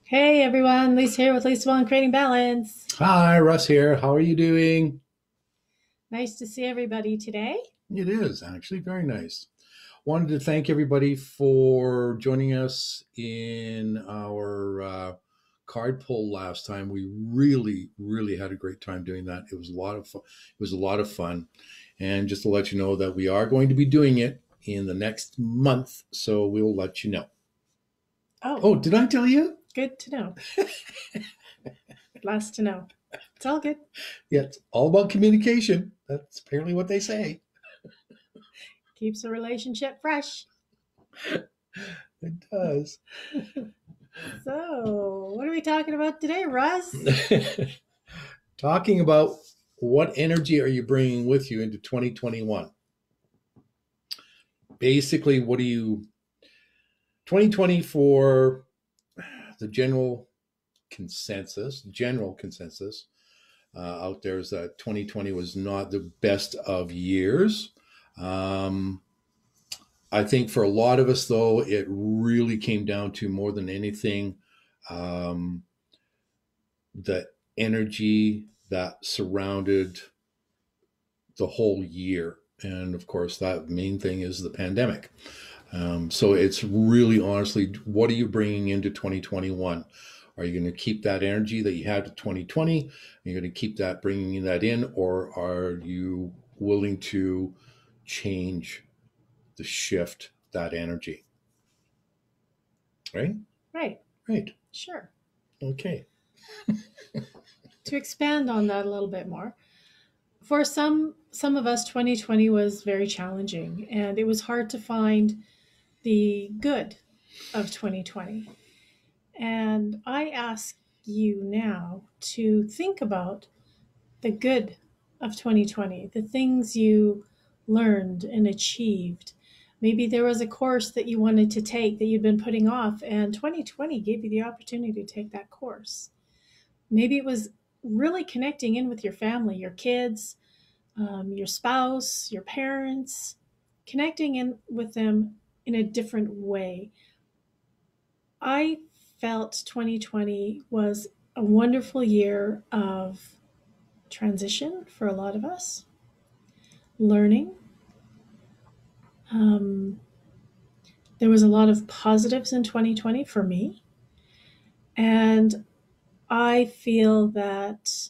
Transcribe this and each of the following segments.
Hey everyone, Lisa here with Lisa One Creating Balance. Hi, Russ here. How are you doing? Nice to see everybody today. It is actually very nice. Wanted to thank everybody for joining us in our card pull last time. We really had a great time doing that. It was a lot of fun. It was a lot of fun. And just to let you know that we are going to be doing it in the next month, so we'll let you know. Oh, Oh, did I tell you? good to know. Last to know. It's all good. Yeah, it's all about communication. That's apparently what they say. Keeps the relationship fresh. It does. So, what are we talking about today, Russ? Talking about what energy are you bringing with you into 2021? Basically, what do you 2020 for the general consensus out there is that 2020 was not the best of years. Um, I think for a lot of us, though, it really came down to more than anything um, the energy that surrounded the whole year. And of course, that main thing is the pandemic. So it's really honestly, what are you bringing into 2021? Are you going to keep that energy that you had in 2020? Are you going to keep that, bringing that in, or are you willing to change the shift that energy? Right? Right, Right. sure. Okay. To expand on that a little bit more, for some of us, 2020 was very challenging, and it was hard to find the good of 2020. And I ask you now to think about the good of 2020, the things you learned and achieved. Maybe there was a course that you wanted to take that you'd been putting off, and 2020 gave you the opportunity to take that course. Maybe it was really connecting in with your family, your kids, your spouse, your parents, connecting in with them in a different way. I felt 2020 was a wonderful year of transition for a lot of us, learning. Um, there was a lot of positives in 2020 for me. And I feel that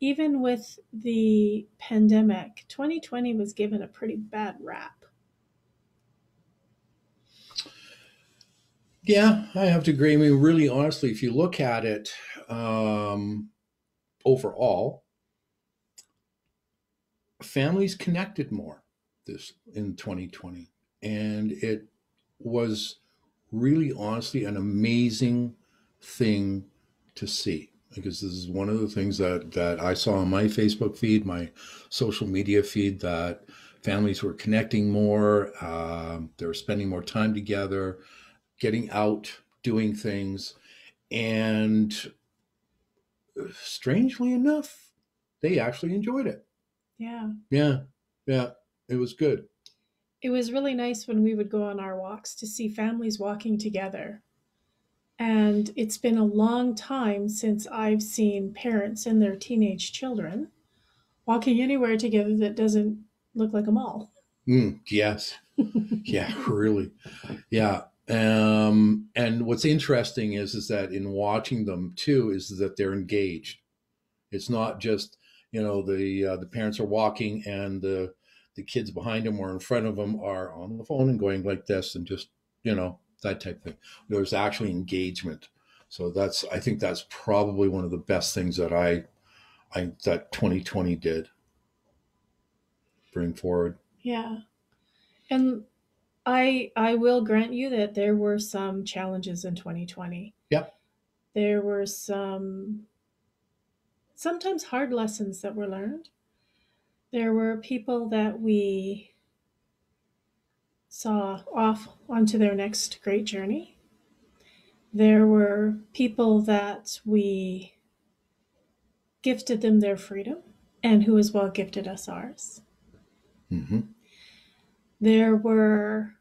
even with the pandemic, 2020 was given a pretty bad rap. Yeah, I have to agree. I mean, really honestly, if you look at it um, overall, families connected more this in 2020, and it was really honestly an amazing thing to see, because this is one of the things that I saw on my Facebook feed, my social media feed, that families were connecting more, they were spending more time together, getting out, doing things, and strangely enough, they actually enjoyed it. Yeah. Yeah, yeah, it was good. It was really nice when we would go on our walks to see families walking together. And it's been a long time since I've seen parents and their teenage children walking anywhere together that doesn't look like a mall. Yes, yeah, really, yeah. And what's interesting is that in watching them too is that they're engaged. It's not just the parents are walking and the kids behind them or in front of them are on the phone and going like this and just that type of thing. There's actually engagement. So I think that's probably one of the best things I that 2020 did bring forward. Yeah. And I will grant you that there were some challenges in 2020. Yep. There were some sometimes hard lessons that were learned. There were people that we saw off onto their next great journey. There were people that we gifted them their freedom and who as well gifted us ours. Hmm. There were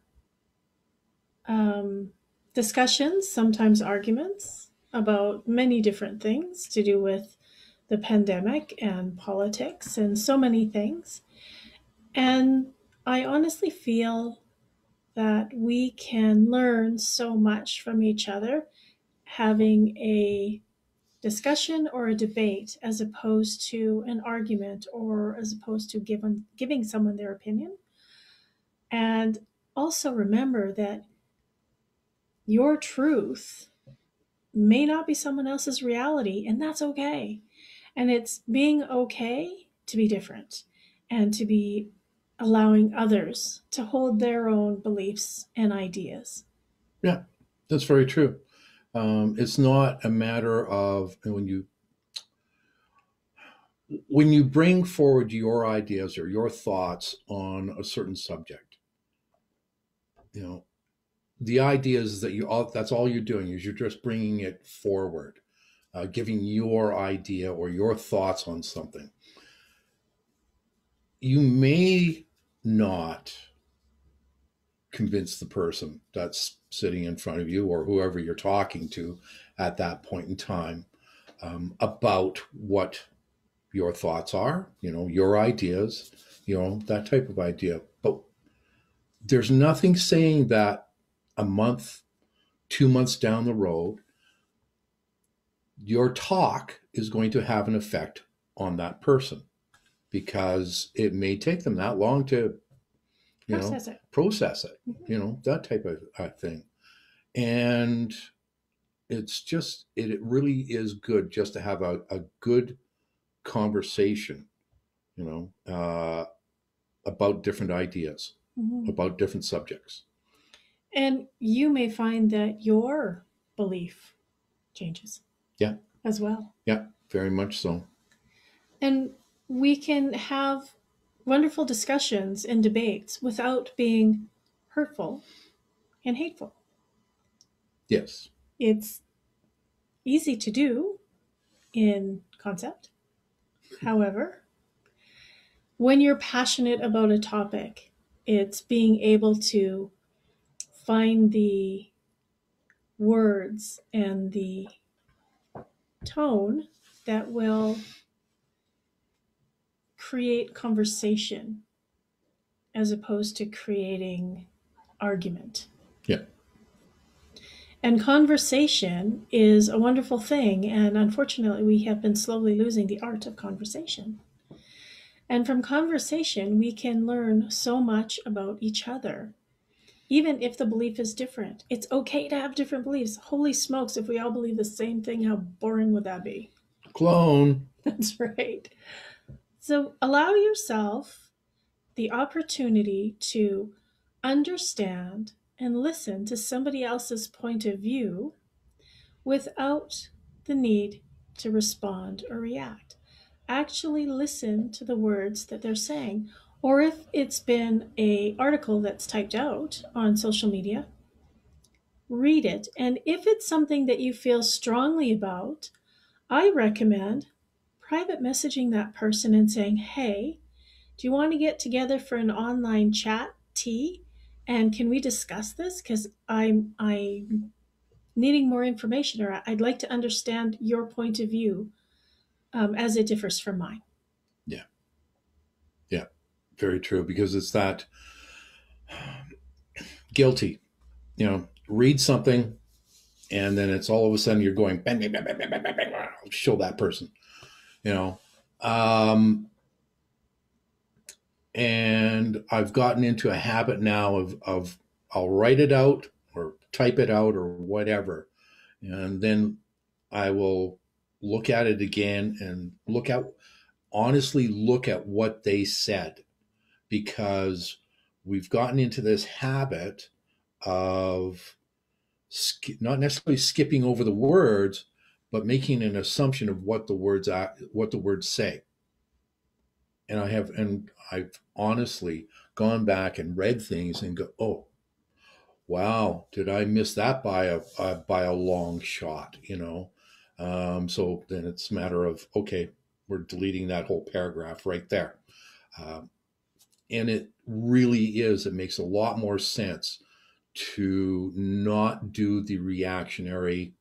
um, discussions, sometimes arguments. about many different things to do with the pandemic and politics and so many things. And I honestly feel that we can learn so much from each other having a discussion or a debate as opposed to an argument or as opposed to giving someone their opinion. And also remember that your truth may not be someone else's reality, and that's okay. And it's being okay to be different and to be allowing others to hold their own beliefs and ideas. Yeah, that's very true. It's not a matter of when you bring forward your ideas or your thoughts on a certain subject, you know, the idea is that that's all you're doing is you're just bringing it forward, giving your idea or your thoughts on something. You may not convince the person that's sitting in front of you or whoever you're talking to at that point in time, about what your thoughts are, your ideas, that type of idea. But there's nothing saying that a month, 2 months down the road, your talk is going to have an effect on that person, because it may take them that long to, process it, that type of thing. And it really is good just to have a good conversation, about different ideas, about different subjects. And you may find that your belief changes. Yeah. As well. Yeah, very much so. And we can have wonderful discussions and debates without being hurtful and hateful. Yes. It's easy to do in concept. However, when you're passionate about a topic, it's being able to find the words and the tone that will create conversation as opposed to creating argument. Yeah. And conversation is a wonderful thing, and unfortunately, we have been slowly losing the art of conversation. And from conversation, we can learn so much about each other, even if the belief is different. It's okay to have different beliefs. Holy smokes, if we all believe the same thing, how boring would that be? Clone. That's right. So allow yourself the opportunity to understand and listen to somebody else's point of view without the need to respond or react. Actually listen to the words that they're saying. Or if it's been an article that's typed out on social media, read it. And if it's something that you feel strongly about, I recommend private messaging that person and saying, hey, do you want to get together for an online chat tea? And can we discuss this? Because I'm needing more information, or I'd like to understand your point of view as it differs from mine. Yeah. Yeah. Very true. Because it's that guilty, read something and then it's all of a sudden you're going, bang, bang, bang, bang, bang, bang, bang, bang, I'll show that person, and I've gotten into a habit now of I'll write it out or type it out or whatever. And then I will look at it again and honestly look at what they said, because we've gotten into this habit of not necessarily skipping over the words, but making an assumption of what the words say. And I've honestly gone back and read things and go, oh, wow, did I miss that by a long shot, So then it's a matter of, okay, we're deleting that whole paragraph right there. And it really it makes a lot more sense to not do the reactionary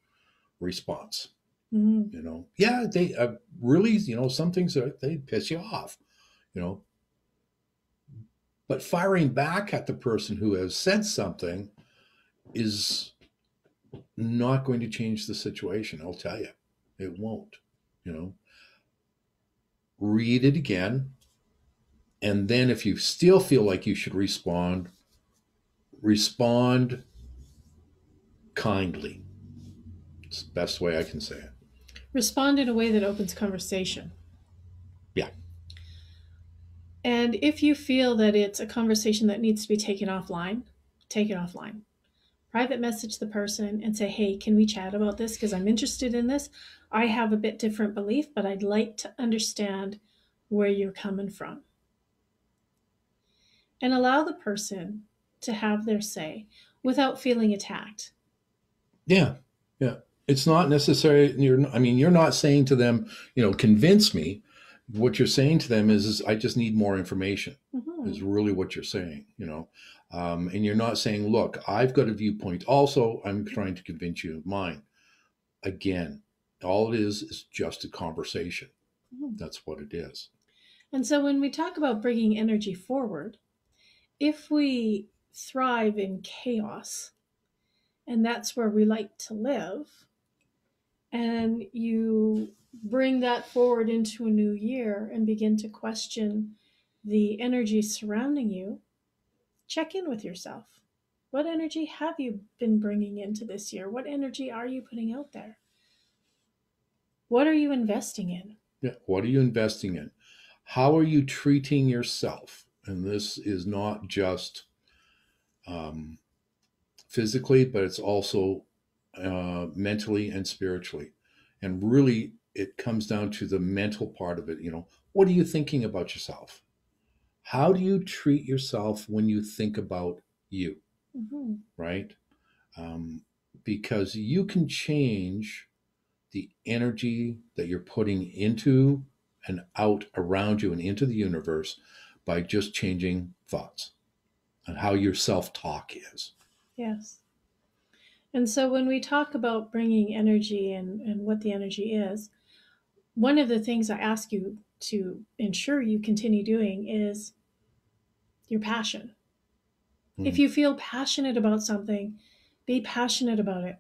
response. Mm. Yeah, they really, some things they piss you off, you know, but firing back at the person who has said something is not going to change the situation. I'll tell you, it won't. You know, read it again, and then if you still feel like you should respond kindly. It's the best way I can say it. Respond in a way that opens conversation. Yeah. And if you feel that it's a conversation that needs to be taken offline, take it offline. Private message the person and say, hey, can we chat about this? Because I'm interested in this. I have a bit different belief, but I'd like to understand where you're coming from. And allow the person to have their say without feeling attacked. Yeah. Yeah. It's not necessary. You're not saying to them, convince me. What you're saying to them is I just need more information, is really what you're saying, and you're not saying, look, I've got a viewpoint. Also, I'm trying to convince you of mine. Again, all it is just a conversation. That's what it is. And so when we talk about bringing energy forward, if we thrive in chaos, and that's where we like to live, and you bring that forward into a new year and begin to question the energy surrounding you, check in with yourself. What energy have you been bringing into this year? What energy are you putting out there? What are you investing in? Yeah. What are you investing in? How are you treating yourself? And this is not just physically, but it's also mentally and spiritually. And really, it comes down to the mental part of it. What are you thinking about yourself? How do you treat yourself when you think about you? Mm-hmm. Right? Because you can change the energy that you're putting into and out around you and into the universe by just changing thoughts and how your self talk is. Yes. And so when we talk about bringing energy and what the energy is, one of the things I ask you to ensure you continue doing is your passion. If you feel passionate about something, be passionate about it.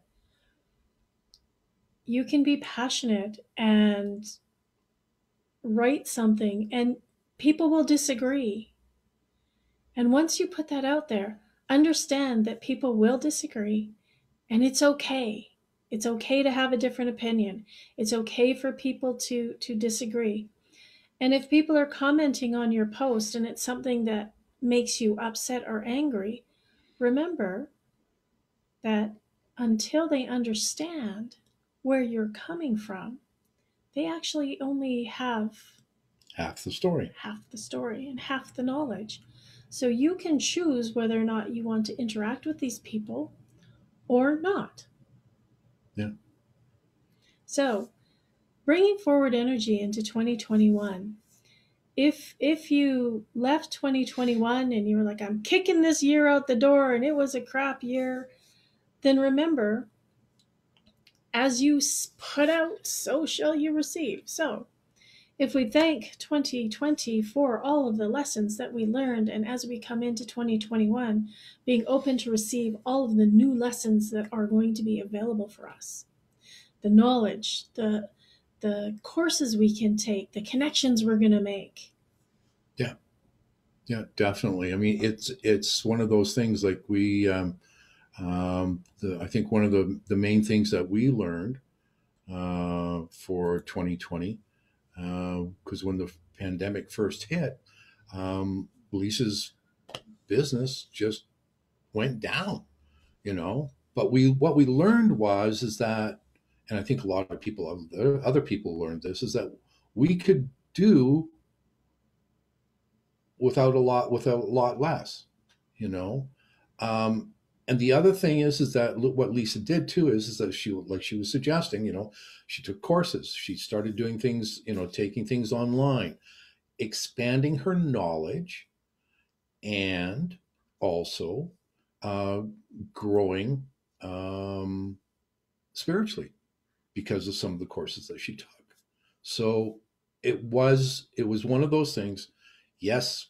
You can be passionate and write something, and people will disagree. And once you put that out there, understand that people will disagree, and it's okay. It's okay to have a different opinion. It's okay for people to disagree. And if people are commenting on your post and it's something that makes you upset or angry, remember that until they understand where you're coming from, they actually only have half the story. Half the story and half the knowledge. So you can choose whether or not you want to interact with these people or not. Yeah. So, bringing forward energy into 2021. If you left 2021 and you were like, I'm kicking this year out the door and it was a crap year, then remember, as you put out, so shall you receive. So, if we thank 2020 for all of the lessons that we learned, and as we come into 2021, being open to receive all of the new lessons that are going to be available for us, the knowledge, the courses we can take, the connections we're going to make. Yeah. Yeah, definitely. I mean, it's one of those things like I think one of the main things that we learned for 2020, because when the pandemic first hit, Lisa's business just went down, But what we learned is that, and I think a lot of people, other people learned this, is that we could do without a lot less, you know. And the other thing is that what Lisa did too is that she, like she was suggesting, she took courses, she started doing things, taking things online, expanding her knowledge, and also growing spiritually. because of some of the courses that she took. So it was one of those things. Yes,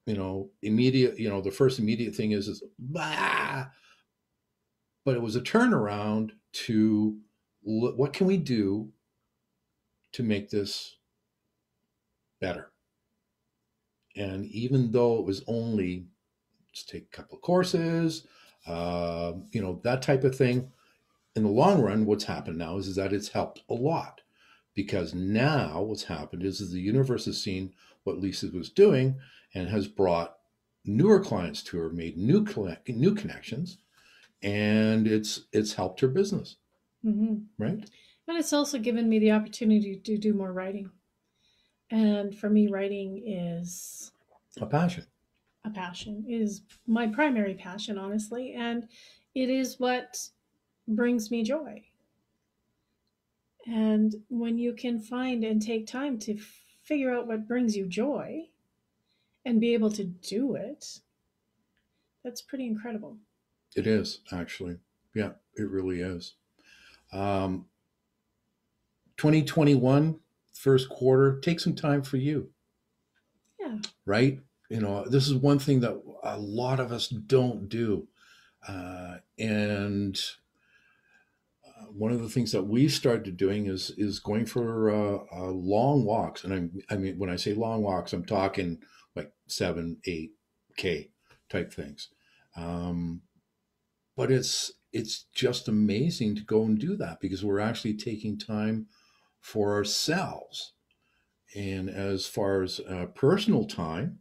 immediate, the first immediate thing is bah, but it was a turnaround to what can we do to make this better? And even though it was only just take a couple of courses, that type of thing, in the long run, what's happened now is that it's helped a lot, because now what's happened is the universe has seen what Lisa was doing and has brought newer clients to her, made new connections, and it's helped her business, right? And it's also given me the opportunity to do more writing. And for me, writing is A passion. a passion, is my primary passion, honestly. And it is what brings me joy. And when you can find and take time to figure out what brings you joy and be able to do it, that's pretty incredible. It is, actually. Yeah, it really is. 2021, first quarter, take some time for you. Yeah. Right? This is one thing that a lot of us don't do. And one of the things that we started doing is going for long walks. And I mean, when I say long walks, I'm talking like 7-8K type things. But it's just amazing to go and do that, because we're actually taking time for ourselves. And as far as personal time,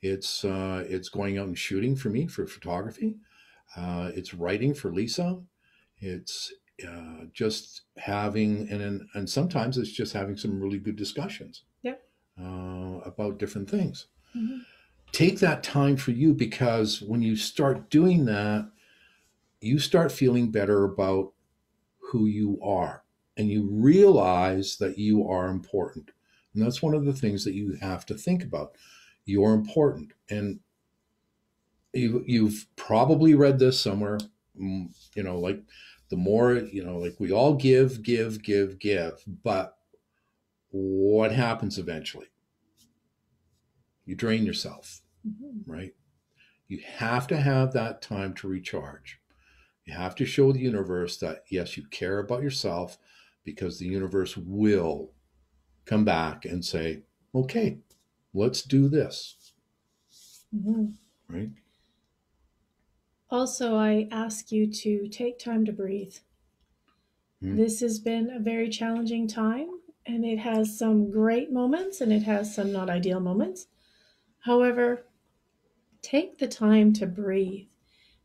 it's going out and shooting for me for photography. It's writing for Lisa. It's just having, and sometimes it's just having some really good discussions. Yep. About different things. Mm-hmm. Take that time for you, because when you start doing that, you start feeling better about who you are, and you realize that you are important. And that's one of the things that you have to think about. You're important. And you've probably read this somewhere, like the more, like we all give, but what happens eventually? You drain yourself, right? You have to have that time to recharge. You have to show the universe that, yes, you care about yourself, because the universe will come back and say, okay, let's do this. Right? Also, I ask you to take time to breathe. This has been a very challenging time, and it has some great moments and it has some not ideal moments. However, take the time to breathe.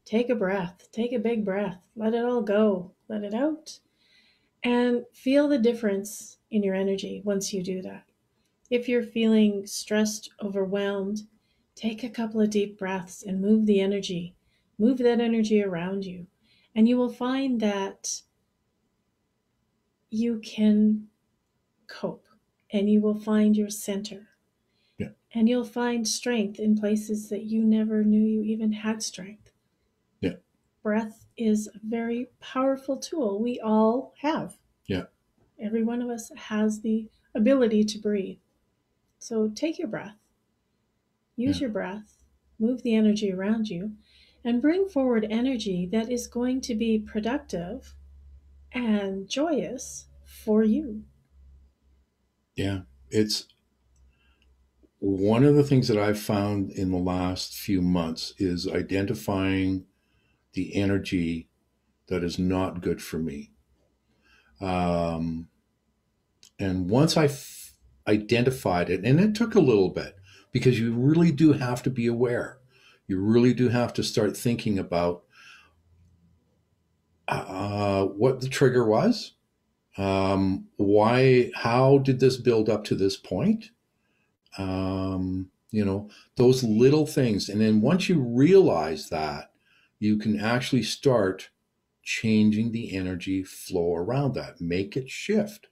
Take a breath, take a big breath, let it all go, let it out, and feel the difference in your energy once you do that. If you're feeling stressed, overwhelmed, take a couple of deep breaths and move the energy. Move that energy around you, and you will find that you can cope, and you will find your center. Yeah. And you'll find strength in places that you never knew you even had strength. Yeah. Breath is a very powerful tool we all have. Yeah. Every one of us has the ability to breathe. So take your breath, use your breath, move the energy around you, and bring forward energy that is going to be productive and joyous for you. Yeah. It's one of the things that I've found in the last few months is identifying the energy that is not good for me. And once I identified it, and it took a little bit, because you really do have to be aware. You really do have to start thinking about what the trigger was. Why, how did this build up to this point? Those little things. And then once you realize that, you can actually start changing the energy flow around that, make it shift.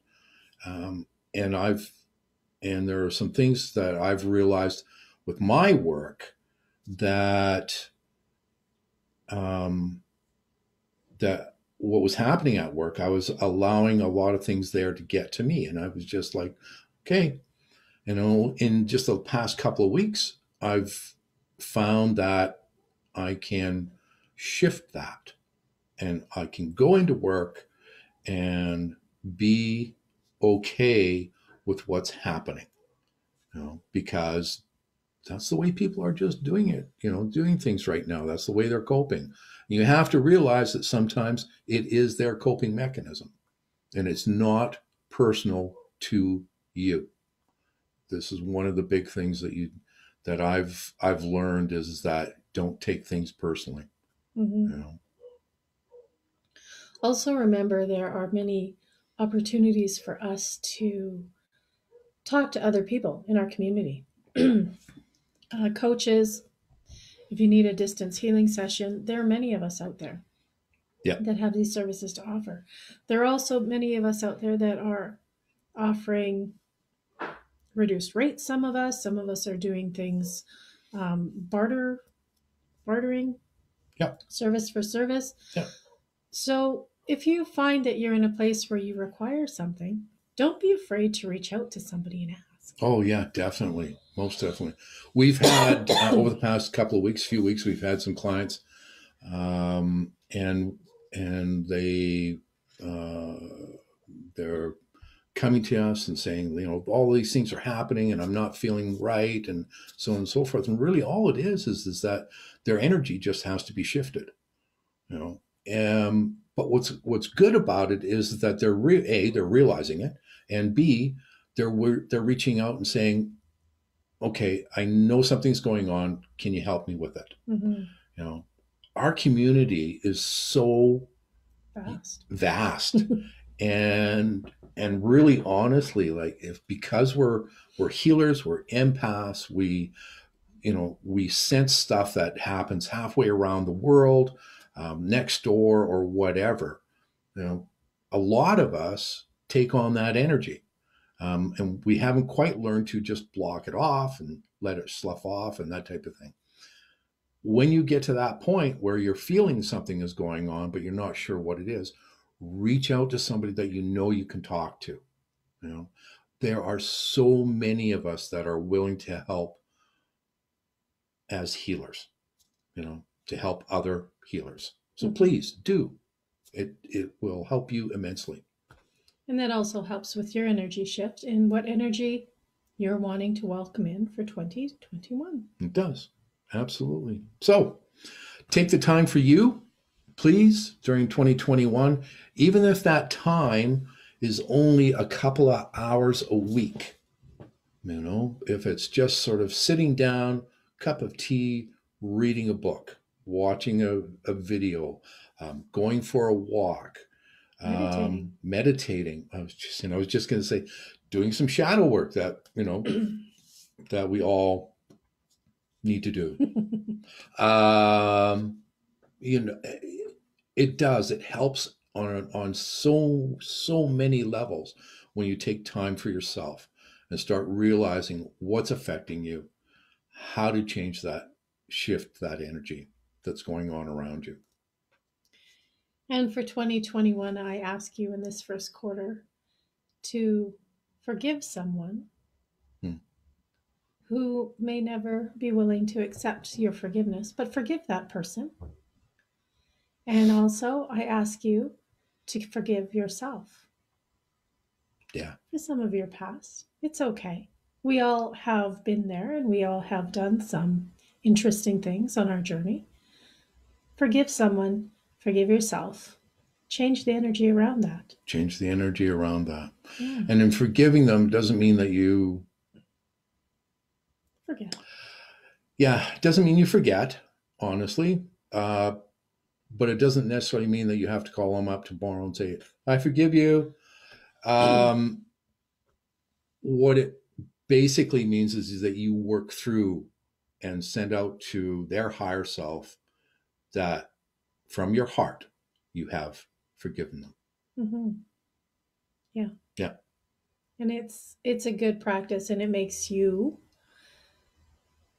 And there are some things that I've realized with my work that what was happening at work, I was allowing a lot of things there to get to me. And I was just like, okay, in just the past couple of weeks, I've found that I can shift that and I can go into work and be okay with what's happening, because that's the way people are just doing it, doing things right now. That's the way they're coping. You have to realize that sometimes it is their coping mechanism and it's not personal to you. This is one of the big things that I've learned is that don't take things personally. Mm-hmm. You know. Also, remember there are many opportunities for us to talk to other people in our community. Coaches, if you need a distance healing session, there are many of us out there Yeah. that have these services to offer. There are also many of us out there that are offering reduced rates. Some of us are doing things bartering, Yeah. service for service. Yeah. So if you find that you're in a place where you require something, don't be afraid to reach out to somebody and ask. Oh yeah, definitely, most definitely. We've had over the past couple of weeks, few weeks, we've had some clients, and they're coming to us and saying, all these things are happening, and I'm not feeling right, and so on and so forth. And really, all it is that their energy just has to be shifted, But what's good about it is that they're realizing it, and B, they're reaching out and saying, okay, I know something's going on. Can you help me with it? Mm-hmm. Our community is so vast and really honestly, like because we're healers, we're empaths, we sense stuff that happens halfway around the world, next door or whatever. A lot of us take on that energy. And we haven't quite learned to just block it off and let it slough off and that type of thing. When you get to that point where you're feeling something is going on, but you're not sure what it is, reach out to somebody that you can talk to. There are so many of us that are willing to help as healers, to help other healers. So please do. It will help you immensely. And that also helps with your energy shift and what energy you're wanting to welcome in for 2021. It does. Absolutely. So take the time for you, please, during 2021, even if that time is only a couple of hours a week. If it's just sort of sitting down, cup of tea, reading a book, watching a video, going for a walk, meditating. I was just going to say, doing some shadow work that that we all need to do. It does. It helps on so many levels when you take time for yourself and start realizing what's affecting you, how to change that, shift that energy that's going on around you. And for 2021, I ask you in this first quarter to forgive someone who may never be willing to accept your forgiveness, but forgive that person. And also, I ask you to forgive yourself. Yeah. For some of your past. It's okay. We all have been there and we all have done some interesting things on our journey. Forgive someone, forgive yourself. Change the energy around that. Change the energy around that. Yeah. And in forgiving them doesn't mean that you forget. Yeah, it doesn't mean you forget, honestly. But it doesn't necessarily mean that you have to call them up tomorrow and say, I forgive you. What it basically means is that you work through and send out to their higher self that from your heart, you have forgiven them. Mm-hmm. Yeah. Yeah. And it's a good practice, and it makes you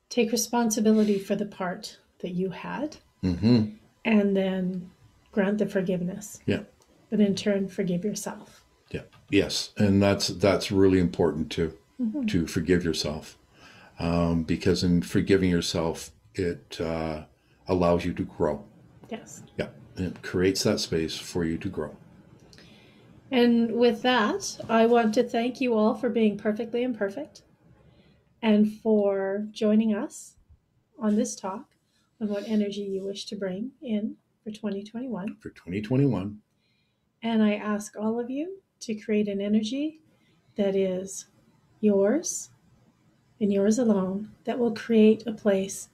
take responsibility for the part that you had. Mm-hmm. And then grant the forgiveness. Yeah. But in turn, forgive yourself. Yeah. Yes. And that's really important too, Mm-hmm. to forgive yourself. Because in forgiving yourself, it allows you to grow. Yes. Yeah. It creates that space for you to grow. And with that, I want to thank you all for being perfectly imperfect and for joining us on this talk on what energy you wish to bring in for 2021. For 2021. And I ask all of you to create an energy that is yours and yours alone, that will create a place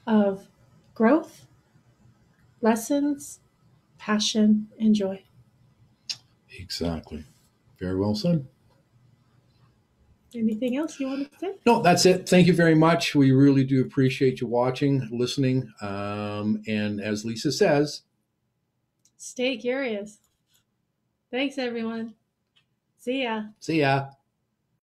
of growth, lessons, passion, and joy. Exactly. Very well said. Anything else you want to say? No, that's it. Thank you very much. We really do appreciate you watching, listening. And as Lisa says, stay curious. Thanks, everyone. See ya. see ya.